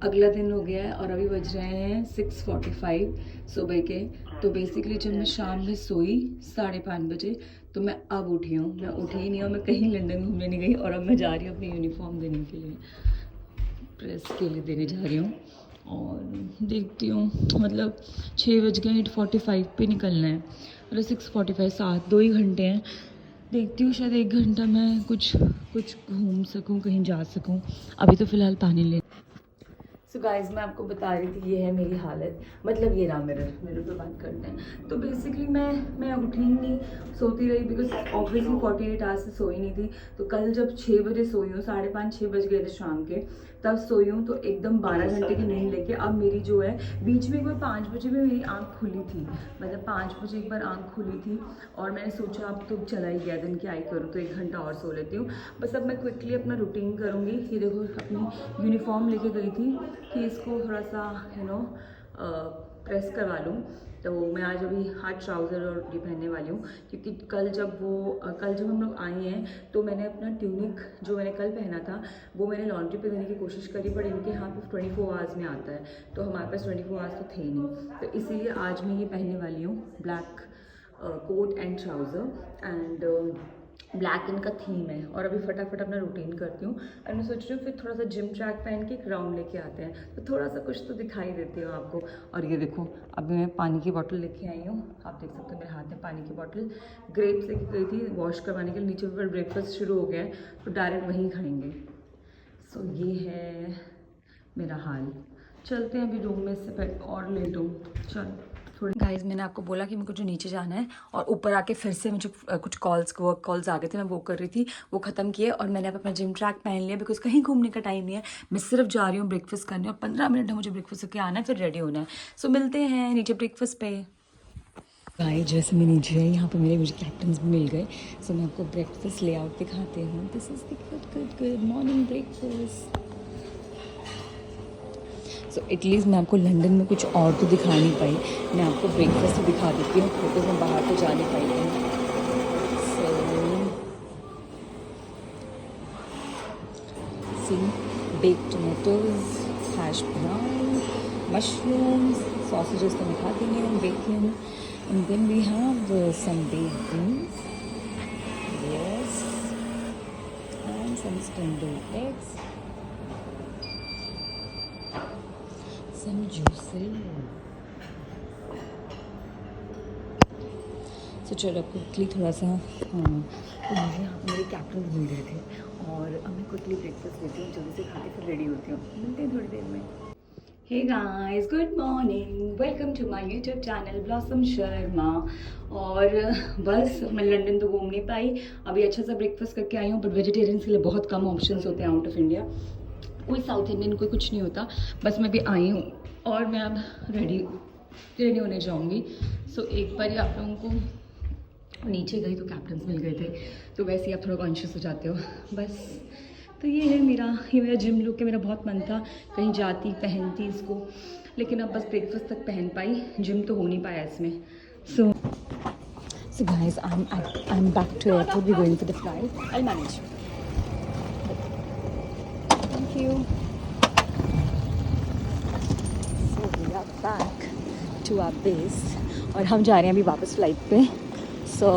अगला दिन हो गया है और अभी बज रहे हैं 6:45 सुबह के। तो बेसिकली जब मैं शाम में सोई 5:30 बजे, तो मैं अब उठी हूँ। मैं उठी ही नहीं हूँ, मैं कहीं लंदन घूमने नहीं गई और अब मैं जा रही हूँ अपनी यूनिफॉर्म देने के लिए, प्रेस के लिए देने जा रही हूँ। और देखती हूँ, मतलब 6 बज गए, 8:45 पे निकलना है, मतलब 6:45, 2 ही घंटे हैं। देखती हूँ शायद 1 घंटा मैं कुछ कुछ घूम सकूँ, कहीं जा सकूँ। अभी तो फ़िलहाल पानी ले। सो गाइस, मैं आपको बता रही थी, ये है मेरी हालत। मतलब ये रहा मिरर पे बात करते हैं। तो बेसिकली मैं उठी ही नहीं, सोती रही, बिकॉज ऑब्वियसली 48 आवर्स से सोई नहीं थी। तो कल जब 6 बजे सोई हूँ, 5:30-6 बज गए थे शाम के, तब सोई हूँ, तो एकदम 12 घंटे की नींद लेके अब मेरी जो है, बीच में एक बार 5 बजे भी मेरी आँख खुली थी। मतलब 5 बजे एक बार आँख खुली थी और मैंने सोचा अब तो चला ही गया दिन, क्या ही करूँ, तो 1 घंटा और सो लेती हूँ। बस अब मैं क्विकली अपना रूटीन करूँगी। ये देखो, अपनी यूनिफॉर्म लेके गई थी कि इसको थोड़ा सा प्रेस करवा लूँ। तो मैं आज ट्राउज़र और ये पहनने वाली हूँ, क्योंकि कल जब हम लोग आए हैं, तो मैंने अपना ट्यूनिक जो मैंने कल पहना था, वो मैंने लॉन्ड्री पे देने की कोशिश करी, पर इनके यहाँ पे 24 आवर्स में आता है, तो हमारे पास 24 आवर्स तो थे ही नहीं। तो इसीलिए आज मैं ये पहनने वाली हूँ, black coat and trouser and black इनका थीम है। और अभी फटाफट अपना रूटीन करती हूँ और मैं सोच रही हूँ फिर थोड़ा सा जिम ट्रैक पहन के एक राउंड लेके आते हैं, तो थोड़ा सा कुछ तो दिखाई देती हूँ आपको। और ये देखो, अभी मैं पानी की बोतल लेके आई हूँ, आप देख सकते हो मेरे हाथ में पानी की बोतल। ग्रेप्स लेके गई थी वॉश करवाने के लिए, नीचे पर ब्रेकफास्ट शुरू हो गया है, तो डायरेक्ट वहीं खाएंगे। सो ये है मेरा हाल। चलते हैं अभी रूम में, से पहले और लेट हूँ। चल थोड़ी गाइस, मैंने आपको बोला कि मेरे को जो नीचे जाना है, और ऊपर आके फिर से मुझे कुछ वर्क कॉल्स आ गए थे, मैं वो कर रही थी, वो ख़त्म किए और मैंने अब अपना जिम ट्रैक पहन लिया, बिकॉज कहीं घूमने का टाइम नहीं है। मैं सिर्फ जा रही हूँ ब्रेकफास्ट करने, और 15 मिनट है मुझे ब्रेकफास्ट करके आना है, फिर रेडी होना है। सो मिलते हैं नीचे ब्रेकफास्ट पे। गाइस, जैसे मैं नीचे आई, यहाँ पे मुझे कैप्टन्स भी मिल गए। सो मैं आपको ब्रेकफास्ट लेआउट दिखाते हूँ। This is the good morning breakfast. So at least मैं आपको लंदन में कुछ और तो दिखा नहीं पाई, मैं आपको ब्रेकफास्ट तो दिखा देती हूँ, बिकॉज मैं बाहर तो जा नहीं पाई हूँ। So see, baked tomatoes, hash brown, mushrooms, sausages तो मैं खाती नहीं हूँ, bacon, and then we have some baked beans, yes, and some scrambled eggs, some juices. तो चलो क्विकली थोड़ा सा, तो मुझे यहाँ पर मेरे कैप्टन मिल गए थे, और अब मैं क्विकली ब्रेकफास्ट लेती हूँ, जल्दी से खा के फिर रेडी होती हूँ। मिलते हैं थोड़ी देर में। Hey guys, good morning, welcome to my YouTube channel Blossom Sharma. और बस मैं लंदन तो घूम नहीं पाई, अभी अच्छा सा ब्रेकफास्ट करके आई हूँ, बट वेजिटेरियंस के लिए बहुत कम ऑप्शंस होते हैं आउट ऑफ इंडिया, कोई साउथ इंडियन कोई कुछ नहीं होता। बस मैं भी आई हूँ और मैं अब रेडी होने जाऊँगी। सो एक बार ही आप लोगों को नीचे गई तो कैप्टन्स मिल गए थे, तो वैसे ही आप थोड़ा कॉन्शियस हो जाते हो बस। तो ये है मेरा जिम लुक है। मेरा बहुत मन था कहीं जाती पहनती इसको, लेकिन अब बस ब्रेकफास्ट तक पहन पाई, जिम तो हो नहीं पाया इसमें। So guys, I am back to airport, we going for the flight, I manage. Thank you. So we are back to our base, और हम जा रहे हैं अभी वापस फ्लाइट पे। सो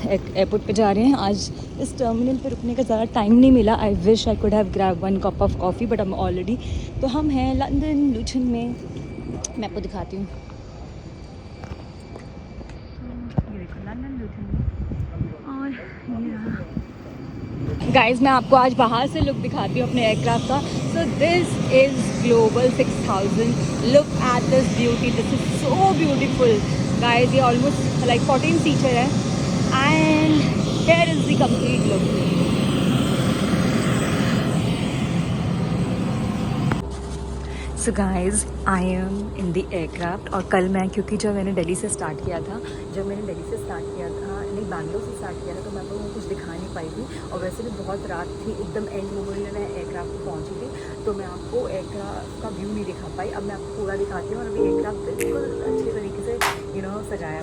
एयरपोर्ट पे जा रहे हैं। आज इस टर्मिनल पे रुकने का ज़्यादा टाइम नहीं मिला। I wish I could have grab 1 cup of coffee, but हम ऑलरेडी, तो हम हैं लंदन लूटन में। मैं आपको दिखाती हूँ, ये देखो लंदन लूटन में। और ये गाइज, मैं आपको आज बाहर से लुक दिखाती हूँ अपने एयरक्राफ्ट का। सो this is global 6000, look at this beauty, this is so beautiful guys. ये ऑलमोस्ट लाइक 14 सीटर है, and here is the complete look. So guys, I am in the aircraft, और कल मैं, क्योंकि जब मैंने दिल्ली से स्टार्ट किया था, नहीं बैंगलोर से स्टार्ट किया था, तो मैं आपको कुछ दिखा नहीं पाई थी, और वैसे भी बहुत रात थी, एकदम एंड मोमेंट में मैं एयरक्राफ्ट पर पहुंची थी, तो मैं आपको एयरक्राफ्ट का व्यू नहीं दिखा पाई। अब मैं आपको पूरा दिखाती हूँ, और अभी एयरक्राफ्ट बिल्कुल अच्छे तरीके से सजाया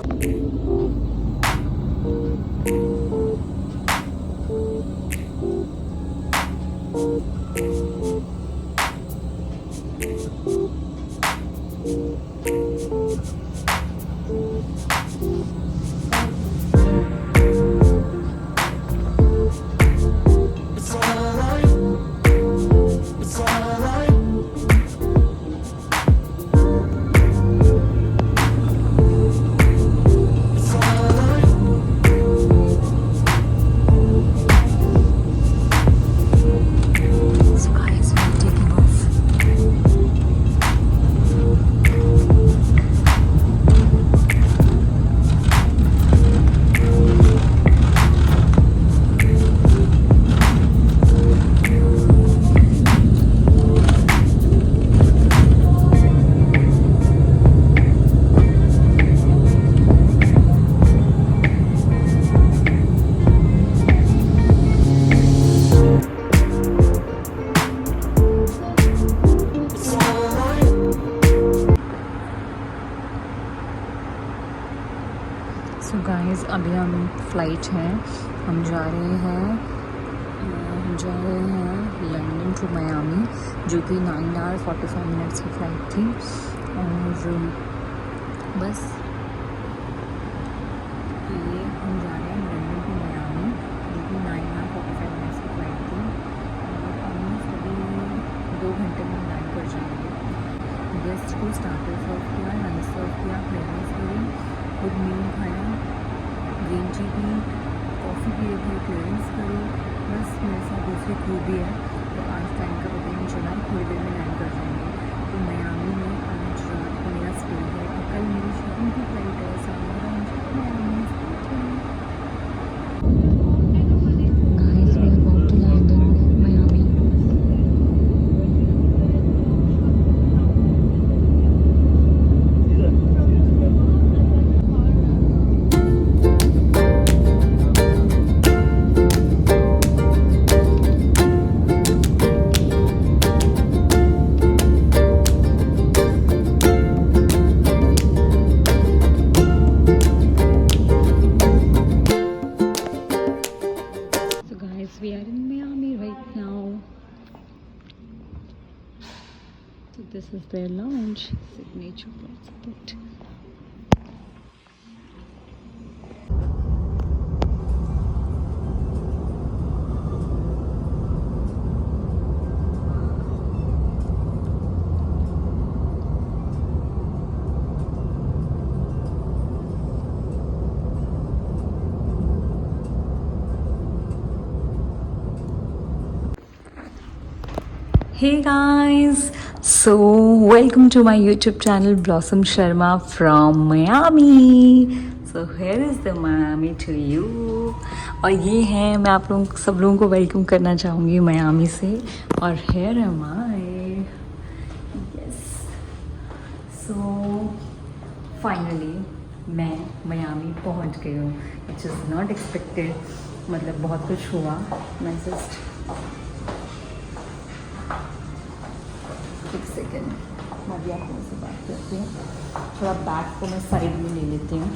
सो गाइस अभी हम फ्लाइट हैं, हम जा रहे हैं लंदन टू मियामी, जो कि 9 आवर 45 मिनट्स की फ़्लाइट थी। और बस ये हम जा रहे हैं लंदन टू मियामी, जो कि 9 आवर 45 मिनट्स की फ़्लाइट थी। और ऑलमोस्ट अभी 2 घंटे में लैंड कर जाएंगे। गेस्ट को स्टार्टर सर्व किया, लंच सर्व किया, फ्लेवर्स करी, खुद मील खाया, green tea P, coffee P रही थी, क्लियरेंस करी। बस मेरे साथ दूसरी क्रू भी है, तो आज टाइम का पता नहीं चला, थोड़ी देर में लैंड कर जाएंगे। तो मियामी में आज रात को मेरा स्टे है और कल मेरी शॉपिंग की फ्लाइट है। Guys, we are about to land in Miami. We are in Miami right now. So this is their lounge, signature passport. Hey guys, so welcome to my YouTube channel Blossom Sharma from Miami. So here is the Miami to you. और ये है, मैं आप लोगों सब लोगों को welcome करना चाहूँगी मियामी से। और here am I. Yes. So finally मैं मियामी पहुँच गई हूँ, which is not expected. मतलब बहुत कुछ हुआ। मैं जस्ट एक सेकेंड, मैं भी आप लोगों से बात करती हूँ। थोड़ा बैग को मैं साइड में ले लेती हूँ,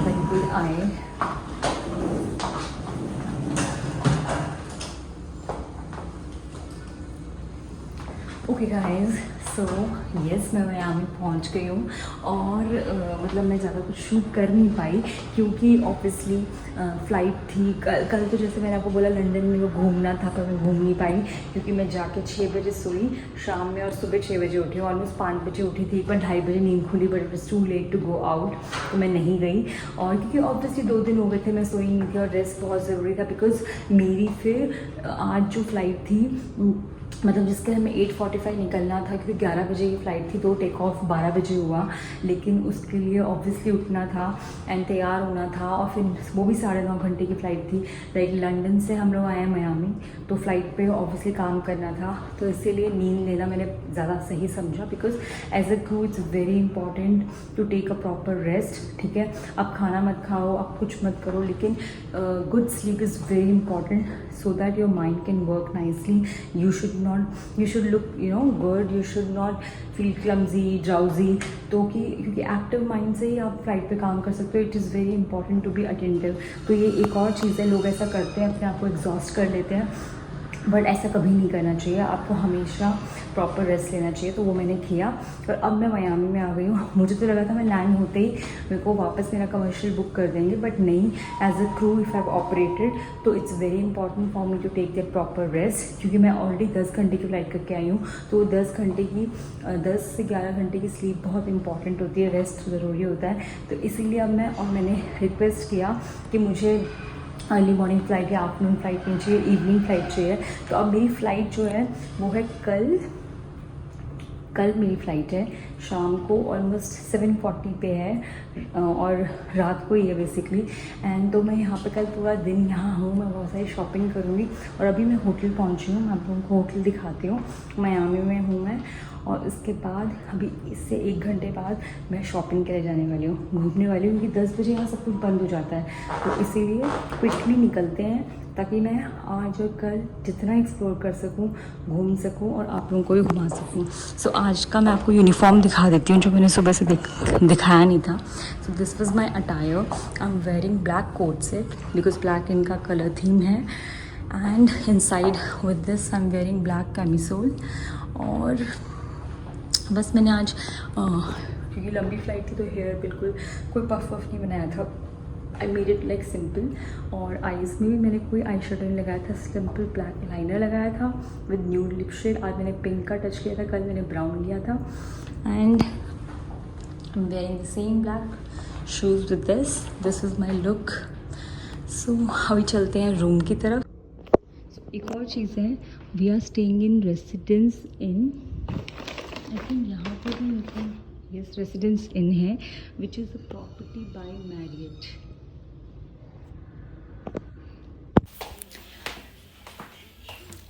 ताकि कोई आए। ओके गाइज, सो यस मैं मियामी पहुँच गई हूँ। और मतलब मैं ज़्यादा कुछ शूट कर नहीं पाई, क्योंकि ऑब्वियसली फ़्लाइट थी कल तो जैसे मैंने आपको बोला लंदन में वो घूमना था, पर मैं घूम नहीं पाई, क्योंकि मैं जाके 6 बजे सोई शाम में और सुबह 6 बजे उठी। ऑलमोस्ट 5 बजे उठी थी, पर 2:30 बजे नींद खुली, but it was too late to go out, तो मैं नहीं गई। और क्योंकि ऑब्वियसली 2 दिन हो गए थे मैं सोई नहीं थी, और रेस्ट बहुत ज़रूरी था, बिकॉज मेरी फिर आज जो फ़्लाइट थी, मतलब जिसके हमें 8:45 निकलना था, क्योंकि 11 बजे की फ़्लाइट थी, तो टेक ऑफ 12 बजे हुआ। लेकिन उसके लिए ऑब्वियसली उठना था एंड तैयार होना था, और फिर वो भी 9.5 घंटे की फ़्लाइट थी। लाइक लंदन से हम लोग आए हैं मियामी, तो फ़्लाइट पे ऑब्वियसली काम करना था, तो इसीलिए नींद लेना मैंने ज़्यादा सही समझा, because as a crew it's very important to take a proper rest. ठीक है, आप खाना मत खाओ, आप कुछ मत करो, लेकिन good sleep is very important, so that your mind can work nicely. You should look good, you should not feel clumsy, drowsy. तो क्योंकि एक्टिव माइंड से ही आप फ्लाइट पे काम कर सकते हो। It is very important to be attentive. तो ये एक और चीज़ है, लोग ऐसा करते हैं, अपने आप को एग्जॉस्ट कर लेते हैं, बट ऐसा कभी नहीं करना चाहिए। आपको हमेशा प्रॉपर रेस्ट लेना चाहिए, तो वो मैंने किया। और अब मैं मियामी में आ गई हूँ। मुझे तो लगा था मैं लैंड होते ही मेरे को वापस मेरा कमर्शियल बुक कर देंगे, बट नहीं, as a crew if have operated, तो it's very important for me to take the proper rest, क्योंकि मैं ऑलरेडी 10 घंटे की फ़्लाइट करके आई हूँ। तो 10 से 11 घंटे की स्लीप बहुत इंपॉर्टेंट होती है, रेस्ट ज़रूरी होता है। तो इसीलिए अब मैंने रिक्वेस्ट किया कि मुझे अर्ली मॉर्निंग फ़्लाइट या आफ्टरनून फ़्लाइट नहीं चाहिए, इवनिंग फ़्लाइट चाहिए। तो अब मेरी फ़्लाइट जो है वो है कल मेरी फ़्लाइट है शाम को ऑलमोस्ट 7:40 पे है, और रात को ही है बेसिकली। एंड तो मैं यहाँ पे कल पूरा दिन यहाँ हूँ, मैं बहुत सारी शॉपिंग करूँगी। और अभी मैं होटल पहुँची हूँ, मैं आप लोगों को होटल दिखाती हूँ। मियामी में हूँ मैं, और उसके बाद अभी इससे 1 घंटे बाद मैं शॉपिंग के लिए जाने वाली हूँ, घूमने वाली हूँ, क्योंकि 10 बजे यहाँ सब कुछ बंद हो जाता है। तो इसीलिए क्विकली निकलते हैं, ताकि मैं आज और कल जितना एक्सप्लोर कर सकूं, घूम सकूं और आप लोगों को भी घुमा सकूं। सो आज का मैं आपको यूनिफॉर्म दिखा देती हूँ जो मैंने सुबह से दिखाया नहीं था। So this was my attire. I am wearing black coat set because black इनका कलर थीम है, and inside with this I am wearing black camisole. और बस मैंने आज क्योंकि लंबी फ्लाइट थी तो हेयर बिल्कुल कोई पफ वफ नहीं बनाया था। I made it like simple. और आईज़ में भी मैंने कोई आई शेडो नहीं लगाया था, सिंपल ब्लैक लाइनर लगाया था विद न्यूड लिप शेड। आज मैंने पिंक का टच किया था, कल मैंने ब्राउन लिया था। And I am wearing the same black shoes with this is my look. So अभी चलते हैं रूम की तरफ। एक और चीज़ है, we are staying in Residence Inn, I think यहाँ पर भी होता है, यस रेसिडेंस इन है, which is a property by Marriott.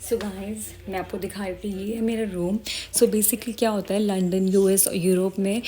So guys मैं आपको दिखा रही थी, ये है मेरा रूम। सो बेसिकली क्या होता है, लंदन, यूएस और यूरोप में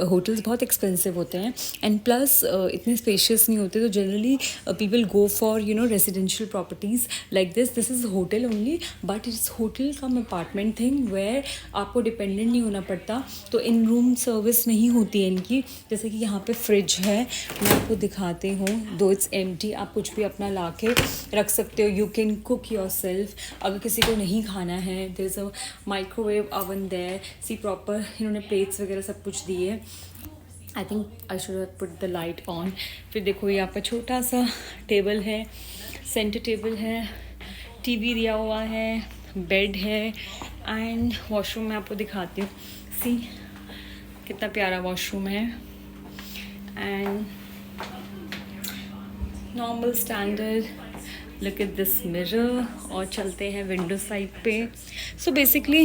होटल्स बहुत एक्सपेंसिव होते हैं एंड प्लस इतने स्पेशियस नहीं होते, तो generally people go for residential properties like this is hotel only, but it's hotel cum apartment thing where आपको डिपेंडेंट नहीं होना पड़ता। तो इन रूम सर्विस नहीं होती है इनकी। जैसे कि यहाँ पे फ्रिज है, मैं आपको दिखाती हूँ, दो इट्स एम्प्टी, आप कुछ भी अपना ला के रख सकते हो। You can cook yourself. अगर किसी को नहीं खाना है, there is a microwave oven there. See proper इन्होंने प्लेट्स वगैरह सब कुछ दिए। I think I should have put the light on. फिर देखो यहाँ पर छोटा सा टेबल है, सेंटर टेबल है, टीवी दिया हुआ है, बेड है एंड वॉशरूम मैं आपको दिखाती हूँ। सी कितना प्यारा वॉशरूम है and normal standard. Look at this mirror. और चलते हैं विंडो साइड पे। सो बेसिकली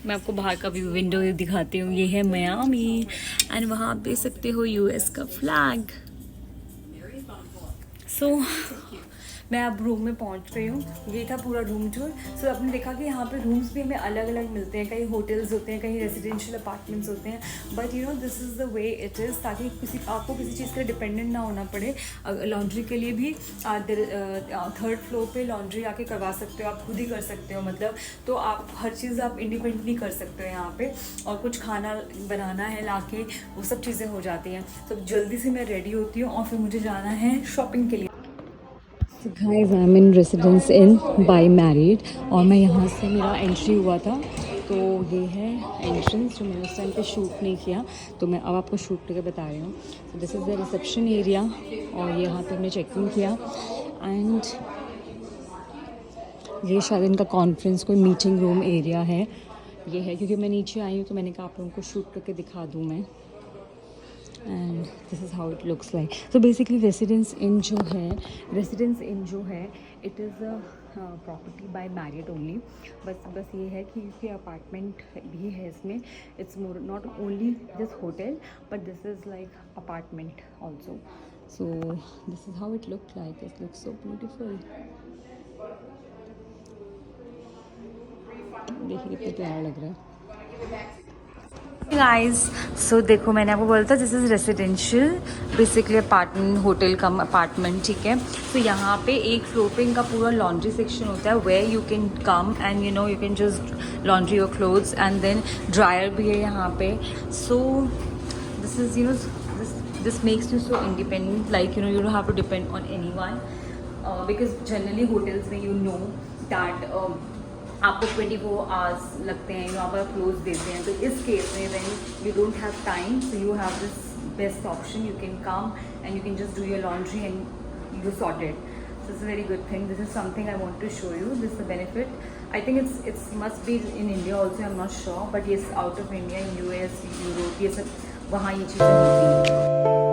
मैं आपको बाहर का भी विंडो दिखाती हूँ। ये है मियामी एंड वहाँ आप देख सकते हो यूएस का फ्लैग। सो मैं अब रूम में पहुंच रही हूँ। ये था पूरा रूम टूर। सो आपने देखा कि यहाँ पे रूम्स भी हमें अलग अलग मिलते हैं, कहीं होटल्स होते हैं, कहीं रेजिडेंशियल अपार्टमेंट्स होते हैं, but this is the way it is, ताकि आपको किसी चीज़ का डिपेंडेंट ना होना पड़े। लॉन्ड्री के लिए भी थर्ड फ्लोर पे लॉन्ड्री आके करवा सकते हो, आप खुद ही कर सकते हो, मतलब तो आप हर चीज़ आप इंडिपेंडेंटली कर सकते हो यहाँ पे। और कुछ खाना बनाना है लाके, वो सब चीज़ें हो जाती हैं। तो जल्दी से मैं रेडी होती हूँ और फिर मुझे जाना है शॉपिंग के लिए। Guys I M in Residence in by married और मैं यहाँ से मेरा एंट्री हुआ था। तो ये है एंट्रेंस जो मैंने उस टाइम पे शूट नहीं किया, तो मैं अब आपको शूट करके बता रही हूँ। तो this is the reception area और यहाँ पे हमने चेक इन किया एंड ये शायद इनका कॉन्फ्रेंस कोई मीटिंग रूम एरिया है। ये है क्योंकि मैं नीचे आई हूँ तो मैंने कहा आप लोगों को शूट करके दिखा दूँ मैं। And this is how it looks like. तो बेसिकली रेसिडेंस इन जो है it is a property bye married only. बस ये है कि अपार्टमेंट भी है इसमें। It's more not only just hotel but this is like apartment also. So this is how it look like. It looks so beautiful. देखिए कितना प्यारा लग रहा है। गाइस सो देखो मैंने आपको बोला था this is residential basically apartment, hotel cum apartment, ठीक है। तो यहाँ पे एक फ्लोर पे इनका पूरा लॉन्ड्री सेक्शन होता है where you can come and you can just laundry your clothes and then dryer भी है यहाँ पे। So this is this makes you so independent, like you don't have to depend on anyone because generally hotels में that आपको 24 hours लगते हैं, यहाँ पर क्लोज देते हैं। तो इस केस में when you don't have time, so you have this best option, you can come and you can just do your laundry and you sorted. So it's a very good thing. This is something I want to show you. This is a benefit. I think it's must be in India also. I'm not sure, but yes, out of India, in US, Europe, ये सब वहाँ ये चीज़ें होती हैं।